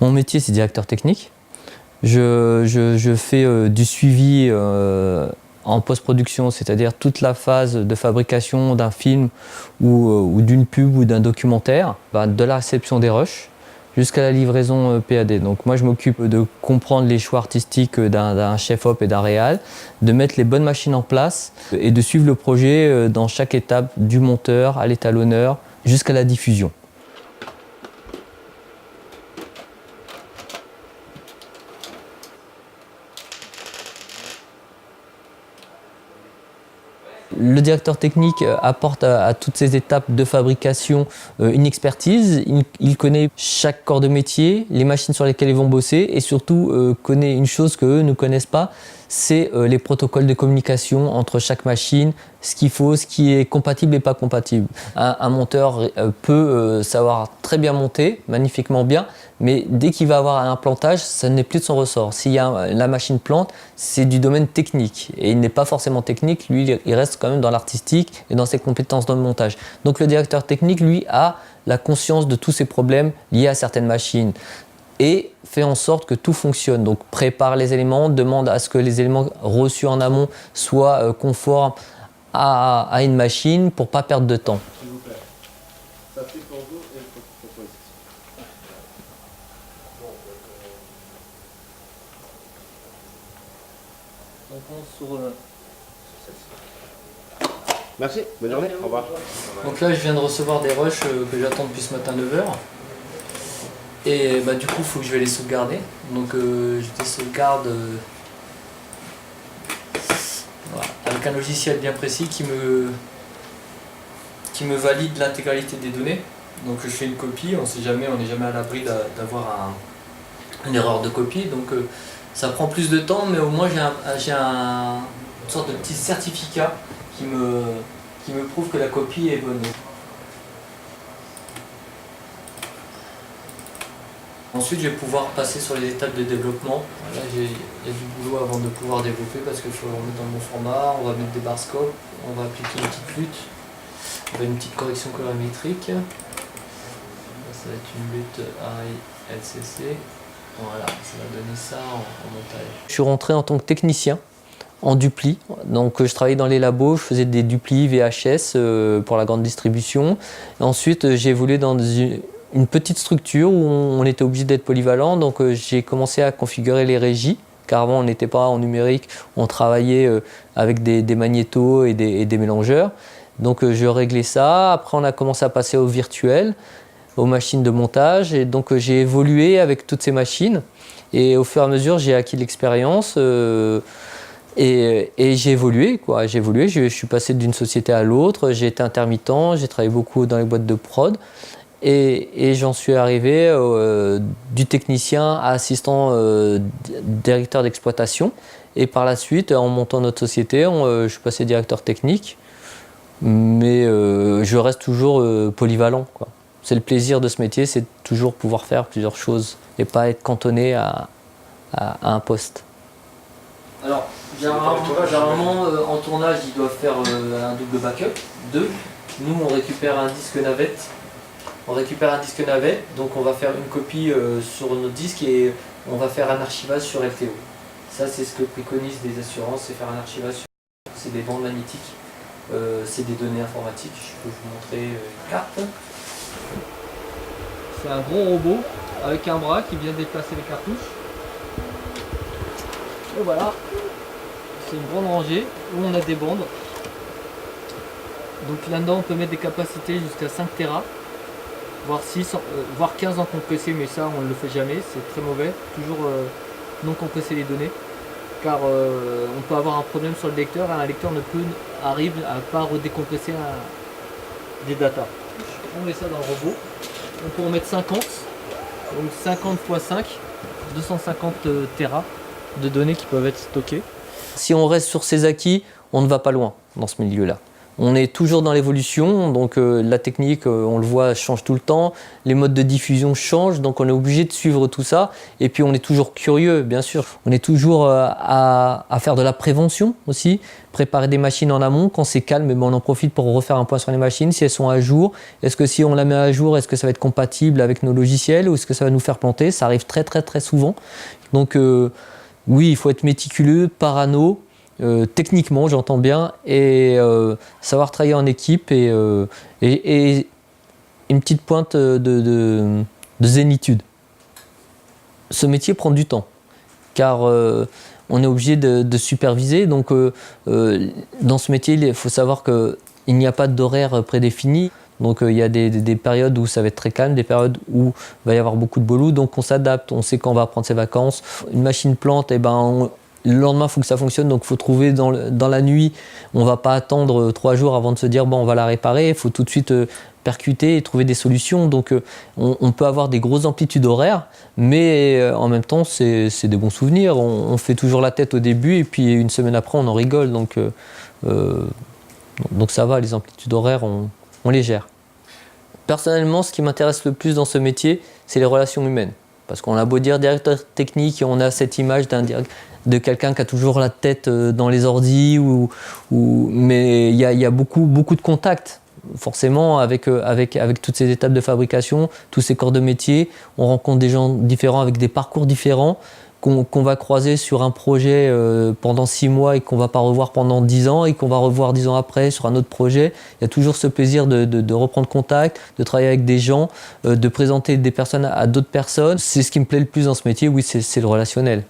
Mon métier, c'est directeur technique. Je fais du suivi en post-production, c'est-à-dire toute la phase de fabrication d'un film ou d'une pub ou d'un documentaire, de la réception des rushs jusqu'à la livraison PAD. Donc moi, je m'occupe de comprendre les choix artistiques d'un chef-op et d'un réal, de mettre les bonnes machines en place et de suivre le projet dans chaque étape, du monteur à l'étalonneur jusqu'à la diffusion. Le directeur technique apporte à toutes ces étapes de fabrication une expertise. Il connaît chaque corps de métier, les machines sur lesquelles ils vont bosser et surtout connaît une chose qu'eux ne connaissent pas, c'est les protocoles de communication entre chaque machine, ce qu'il faut, ce qui est compatible et pas compatible. Un monteur peut savoir très bien monter, magnifiquement bien, mais dès qu'il va avoir un plantage, ça n'est plus de son ressort. Si la machine plante, c'est du domaine technique. Et il n'est pas forcément technique, lui, il reste quand même dans l'artistique et dans ses compétences dans le montage. Donc le directeur technique, lui, a la conscience de tous ces problèmes liés à certaines machines et fait en sorte que tout fonctionne. Donc prépare les éléments, demande à ce que les éléments reçus en amont soient conformes à une machine pour ne pas perdre de temps. S'il vous plaît. Ça fait pour vous et pour proposition. Donc on sur Merci, bonne journée, au revoir. Donc là, je viens de recevoir des rushs que j'attends depuis ce matin 9h. Et du coup, il faut que je vais les sauvegarder. Donc je les sauvegarde voilà, avec un logiciel bien précis qui me valide l'intégralité des données. Donc je fais une copie, on n'est jamais à l'abri d'avoir une erreur de copie. Donc ça prend plus de temps, mais au moins j'ai une sorte de petit certificat qui me prouve que la copie est bonne. Ensuite, je vais pouvoir passer sur les étapes de développement. Là, il y a du boulot avant de pouvoir développer parce qu'il faut le remettre dans le bon format. On va mettre des bar scopes, on va appliquer une petite lutte, on va une petite correction colorimétrique. Là, ça va être une lutte AI LCC. Voilà, ça va donner ça en montage. Je suis rentré en tant que technicien en dupli, donc je travaillais dans les labos, je faisais des duplis VHS pour la grande distribution. Et ensuite, j'ai évolué dans une petite structure où on était obligé d'être polyvalent, donc j'ai commencé à configurer les régies, car avant on n'était pas en numérique, on travaillait avec des magnétos et des mélangeurs. Donc je réglais ça, après on a commencé à passer au virtuel, aux machines de montage, et donc j'ai évolué avec toutes ces machines, et au fur et à mesure j'ai acquis de l'expérience, et j'ai évolué, quoi. Je suis passé d'une société à l'autre, j'ai été intermittent, j'ai travaillé beaucoup dans les boîtes de prod, et j'en suis arrivé du technicien à assistant directeur d'exploitation. Et par la suite, en montant notre société, je suis passé directeur technique, mais je reste toujours polyvalent, quoi. C'est le plaisir de ce métier, c'est toujours pouvoir faire plusieurs choses et pas être cantonné à un poste. Alors, généralement en tournage, ils doivent faire un double backup, 2. Nous, on récupère un disque navette. Donc on va faire une copie sur notre disque et on va faire un archivage sur LTO. Ça, c'est ce que préconisent les assurances, c'est faire un archivage sur... C'est des bandes magnétiques, c'est des données informatiques. Je peux vous montrer une carte. C'est un gros robot avec un bras qui vient déplacer les cartouches. Et voilà, c'est une grande rangée où on a des bandes. Donc là-dedans on peut mettre des capacités jusqu'à 5 Tera, voire 6, voire 15 en compressé, mais ça on ne le fait jamais, c'est très mauvais. Toujours non compresser les données, car on peut avoir un problème sur le lecteur et un lecteur arrive à pas redécompresser des datas. On met ça dans le robot, on peut en mettre 50, donc 50 x 5, 250 Tera de données qui peuvent être stockées. Si on reste sur ces acquis, on ne va pas loin dans ce milieu-là. On est toujours dans l'évolution, donc la technique, on le voit, change tout le temps. Les modes de diffusion changent, donc on est obligé de suivre tout ça. Et puis on est toujours curieux, bien sûr. On est toujours à faire de la prévention aussi, préparer des machines en amont. Quand c'est calme, eh ben, on en profite pour refaire un point sur les machines, si elles sont à jour. Est-ce que si on la met à jour, est-ce que ça va être compatible avec nos logiciels ou est-ce que ça va nous faire planter? Ça arrive très très très souvent. Donc oui, il faut être méticuleux, parano. Techniquement, j'entends bien, et savoir travailler en équipe et une petite pointe de zénitude. Ce métier prend du temps, car on est obligé de superviser. Donc, dans ce métier, il faut savoir qu'il n'y a pas d'horaire prédéfini. Donc il y a des périodes où ça va être très calme, des périodes où il va y avoir beaucoup de boulot. Donc on s'adapte, on sait quand on va prendre ses vacances. Une machine plante, le lendemain, il faut que ça fonctionne, donc il faut trouver dans la nuit. On ne va pas attendre 3 jours avant de se dire bon, on va la réparer. Il faut tout de suite percuter et trouver des solutions. Donc on peut avoir des grosses amplitudes horaires, mais en même temps, c'est des bons souvenirs. On fait toujours la tête au début et puis une semaine après, on en rigole. Donc ça va, les amplitudes horaires, on les gère. Personnellement, ce qui m'intéresse le plus dans ce métier, c'est les relations humaines. Parce qu'on a beau dire directeur technique, et on a cette image de quelqu'un qui a toujours la tête dans les ordis, mais il y a beaucoup de contacts, forcément, avec toutes ces étapes de fabrication, tous ces corps de métier. On rencontre des gens différents avec des parcours différents qu'on va croiser sur un projet pendant 6 mois et qu'on ne va pas revoir pendant 10 ans et qu'on va revoir 10 ans après sur un autre projet. Il y a toujours ce plaisir de reprendre contact, de travailler avec des gens, de présenter des personnes à d'autres personnes. C'est ce qui me plaît le plus dans ce métier, oui, c'est le relationnel.